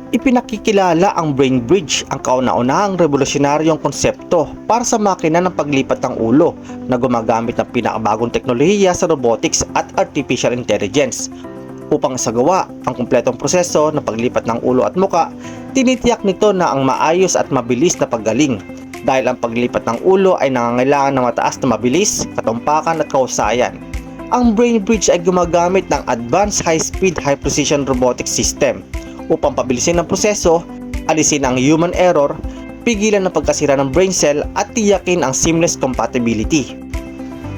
Ipinakikilala ang brain bridge, ang kauna-unahang revolusyonaryong konsepto para sa makina ng paglipat ng ulo na gumagamit ng pinakabagong teknolohiya sa robotics at artificial intelligence. Upang isagawa ang kumpletong proseso ng paglipat ng ulo at muka, tinitiyak nito na ang maayos at mabilis na paggaling. Dahil ang paglipat ng ulo ay nangangailangan ng mataas na mabilis, katumpakan at kahusayan. Ang brain bridge ay gumagamit ng advanced high-speed, high-precision robotic system upang pabilisin ang proseso, alisin ang human error, pigilan ang pagkasira ng brain cell at tiyakin ang seamless compatibility.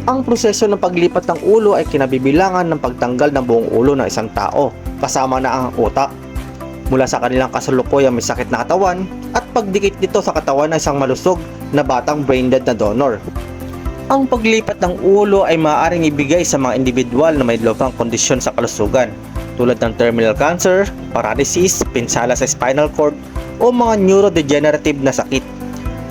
Ang proseso ng paglipat ng ulo ay kinabibilangan ng pagtanggal ng buong ulo ng isang tao, kasama na ang utak, mula sa kanilang kasalukuyang may sakit na katawan at pagdikit nito sa katawan ng isang malusog na batang brain dead na donor. Ang paglipat ng ulo ay maaaring ibigay sa mga individual na may lubhang kondisyon sa kalusugan, tulad ng terminal cancer, paralysis, pinsala sa spinal cord o mga neurodegenerative na sakit.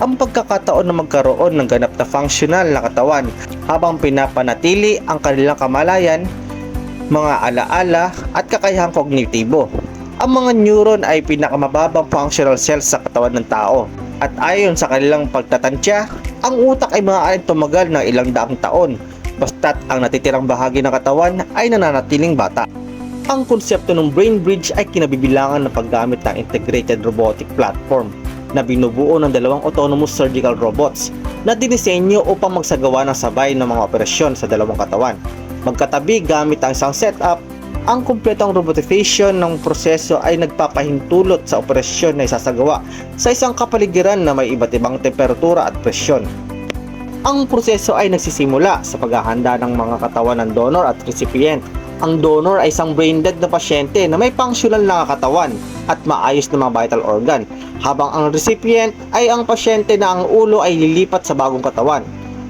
Ang pagkakataon na magkaroon ng ganap na functional na katawan habang pinapanatili ang kanilang kamalayan, mga alaala at kakayahang kognitibo. Ang mga neuron ay pinakamababang functional cells sa katawan ng tao at ayon sa kanilang pagtatansya, ang utak ay maaaring tumagal ng ilang daang taon basta't ang natitirang bahagi ng katawan ay nananatiling bata. Ang konsepto ng brain bridge ay kinabibilangan ng paggamit ng integrated robotic platform na binubuo ng dalawang autonomous surgical robots na dinisenyo upang magsagawa ng sabay ng mga operasyon sa dalawang katawan. Magkatabi gamit ang isang setup, ang kumpletong robotization ng proseso ay nagpapahintulot sa operasyon na isasagawa sa isang kapaligiran na may iba't ibang temperatura at presyon. Ang proseso ay nagsisimula sa paghahanda ng mga katawan ng donor at recipient. Ang donor ay isang brain dead na pasyente na may functional na katawan at maayos na mga vital organ, habang ang recipient ay ang pasyente na ang ulo ay lilipat sa bagong katawan.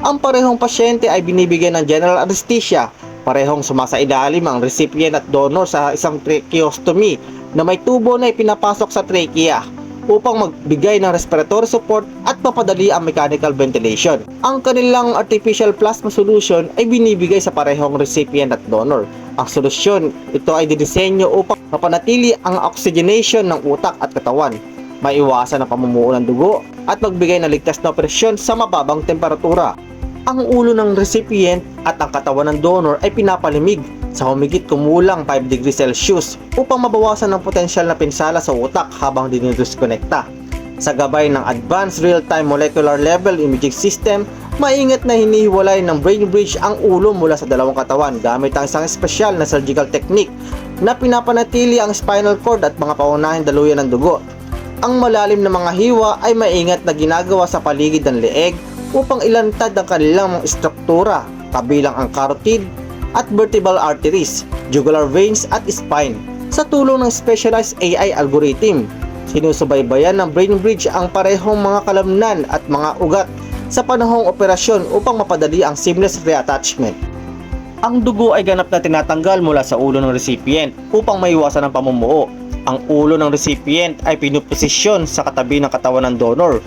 Ang parehong pasyente ay binibigyan ng general anesthesia. Parehong sumasailalim ang recipient at donor sa isang tracheostomy na may tubo na ipinapasok sa trachea upang magbigay ng respiratory support at mapadali ang mechanical ventilation. Ang kanilang artificial plasma solution ay binibigay sa parehong recipient at donor. Ang solusyon, ito ay dinisenyo upang mapanatili ang oxygenation ng utak at katawan, maiwasan ang pamumuo ng dugo at magbigay ng ligtas na operasyon sa mababang temperatura. Ang ulo ng recipient at ang katawan ng donor ay pinapalimig sa humigit kumulang 5 degrees Celsius upang mabawasan ang potensyal na pinsala sa utak habang dinidiskonekta. Sa gabay ng Advanced Real-Time Molecular Level Imaging System, maingat na hinihiwalay ng brain bridge ang ulo mula sa dalawang katawan gamit ang isang espesyal na surgical technique na pinapanatili ang spinal cord at mga paunahing daluyan ng dugo. Ang malalim na mga hiwa ay maingat na ginagawa sa paligid ng leeg upang ilantad ang kanilang mga struktura, kabilang ang carotid at vertebral arteries, jugular veins at spine. Sa tulong ng specialized AI algorithm, sinusubaybayan ng brain bridge ang parehong mga kalamnan at mga ugat sa panahong operasyon upang mapadali ang seamless reattachment. Ang dugo ay ganap na tinatanggal mula sa ulo ng recipient upang maiwasan ang pamumuo. Ang ulo ng recipient ay pinuposisyon sa katabi ng katawan ng donor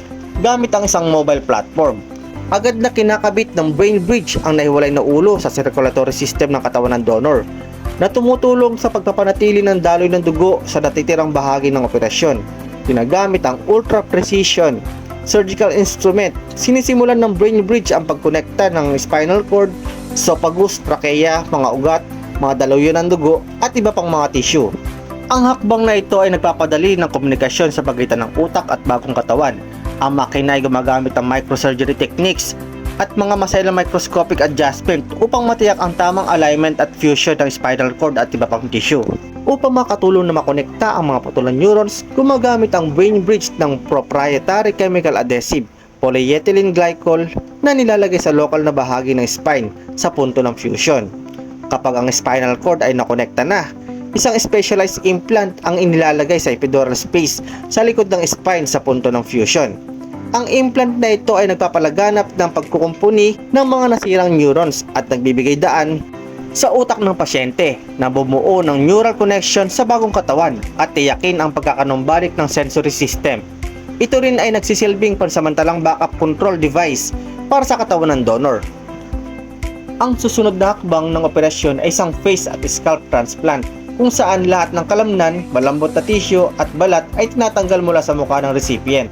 gamit ang isang mobile platform. Agad na kinakabit ng brain bridge ang nahiwalay na ulo sa circulatory system ng katawan ng donor na tumutulong sa pagpapanatili ng daloy ng dugo sa natitirang bahagi ng operasyon. Ginagamit ang ultra precision surgical instrument. Sinisimulan ng brain bridge ang pagkonekta ng spinal cord, esophagus, trachea, mga ugat, mga daluyan ng dugo at iba pang mga tissue. Ang hakbang na ito ay nagpapadali ng komunikasyon sa pagitan ng utak at bagong katawan. Ang makina ay gumagamit ng microsurgery techniques at mga maselang microscopic adjustment upang matiyak ang tamang alignment at fusion ng spinal cord at iba pang tissue. Upang makatulong na makonekta ang mga putulan neurons, gumagamit ang brain bridge ng proprietary chemical adhesive, polyethylene glycol, na nilalagay sa lokal na bahagi ng spine sa punto ng fusion. Kapag ang spinal cord ay nakonekta na, isang specialized implant ang inilalagay sa epidural space sa likod ng spine sa punto ng fusion. Ang implant na ito ay nagpapalaganap ng pagkukumpuni ng mga nasirang neurons at nagbibigay daan sa utak ng pasyente na bumuo ng neural connection sa bagong katawan at tiyakin ang pagkakanumbalik ng sensory system. Ito rin ay nagsisilbing pansamantalang backup control device para sa katawan ng donor. Ang susunod na hakbang ng operasyon ay isang face at scalp transplant kung saan lahat ng kalamnan, malambot na tissue at balat ay tinatanggal mula sa mukha ng recipient.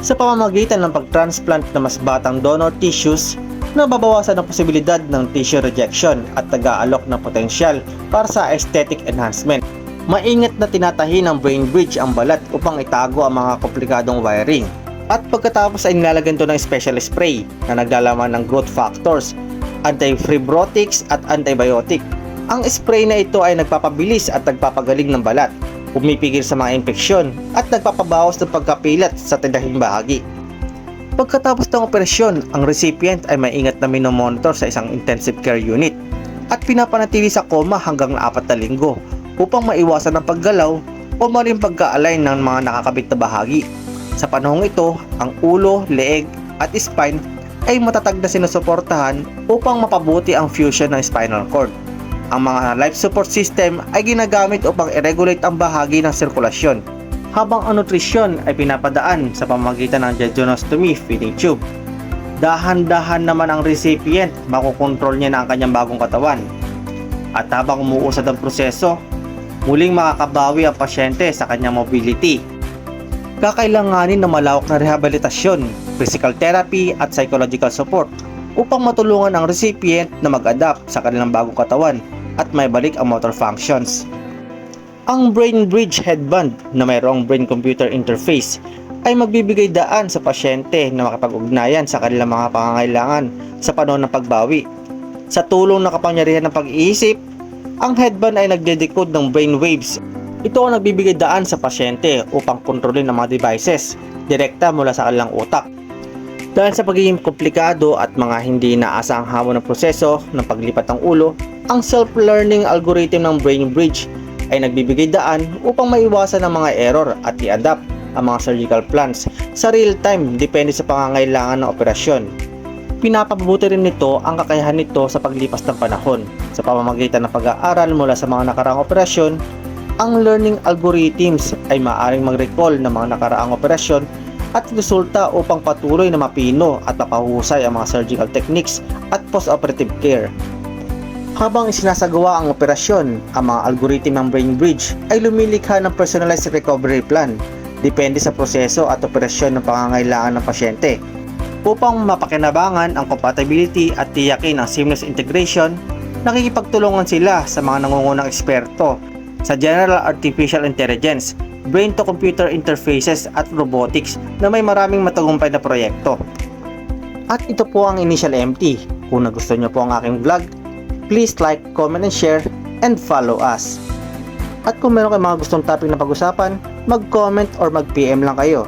Sa pamamagitan ng pag-transplant na mas batang donor tissues, nababawasan ang posibilidad ng tissue rejection at nag-aalok ng potensyal para sa aesthetic enhancement. Maingat na tinatahi ng brain bridge ang balat upang itago ang mga komplikadong wiring. At pagkatapos ay nilalagyan ito ng special spray na naglalaman ng growth factors, anti-fibrotics at antibiotic. Ang spray na ito ay nagpapabilis at nagpapagaling ng balat, pumipigil sa mga infeksyon at nagpapabawas ng pagkapilat sa tidahing bahagi. Pagkatapos ng operasyon, ang recipient ay maingat na minomonitor sa isang intensive care unit at pinapanatili sa coma hanggang 4 na linggo upang maiwasan ang paggalaw o maling pagka-align ng mga nakakabit na bahagi. Sa panahong ito, ang ulo, leeg at spine ay matatag na sinusuportahan upang mapabuti ang fusion ng spinal cord. Ang mga life support system ay ginagamit upang i-regulate ang bahagi ng sirkulasyon, habang ang nutrisyon ay pinapadaan sa pamamagitan ng jejunostomy feeding tube. Dahan-dahan naman ang recipient, makokontrol niya na ang kanyang bagong katawan. At habang umuusad ang proseso, muling makakabawi ang pasyente sa kanyang mobility. Kakailanganin ng malawak na rehabilitasyon, physical therapy at psychological support upang matulungan ang recipient na mag-adapt sa kanilang bagong katawan at may balik ang motor functions. Ang Brain Bridge Headband na mayroong brain-computer interface ay magbibigay daan sa pasyente na makapag-ugnayan sa kanilang mga pangangailangan sa panahon ng pagbawi. Sa tulong ng kapangyarihan ng pag-iisip, ang headband ay nagde-decode ng brain waves. Ito ang nagbibigay daan sa pasyente upang kontrolin ang mga devices direkta mula sa kanilang utak. Dahil sa pagiging komplikado at mga hindi inaasahang hamon ng proseso ng paglipat ng ulo, ang self-learning algorithm ng Brain Bridge ay nagbibigay daan upang maiwasan ang mga error at i-adapt ang mga surgical plans sa real-time depende sa pangangailangan ng operasyon. Pinapabuti rin nito ang kakayahan nito sa paglipas ng panahon. Sa pamamagitan ng pag-aaral mula sa mga nakaraang operasyon, ang learning algorithms ay maaaring mag-recall ng mga nakaraang operasyon at resulta upang patuloy na mapino at mapahusay ang mga surgical techniques at post-operative care. Habang isinasagawa ang operasyon, ang mga algorithm ng Brain Bridge ay lumilikha ng personalized recovery plan depende sa proseso at operasyon ng pangangailangan ng pasyente. Upang mapakinabangan ang compatibility at tiyakin ang seamless integration, nakikipagtulungan sila sa mga nangungunang eksperto sa General Artificial Intelligence, Brain-to-Computer Interfaces at Robotics na may maraming matagumpay na proyekto. At ito po ang Initial MT. Kung nagustuhan niyo po ang aking vlog, please like, comment, and share, and follow us. At kung meron kayong mga gustong topic na pag-usapan, mag-comment or mag-PM lang kayo.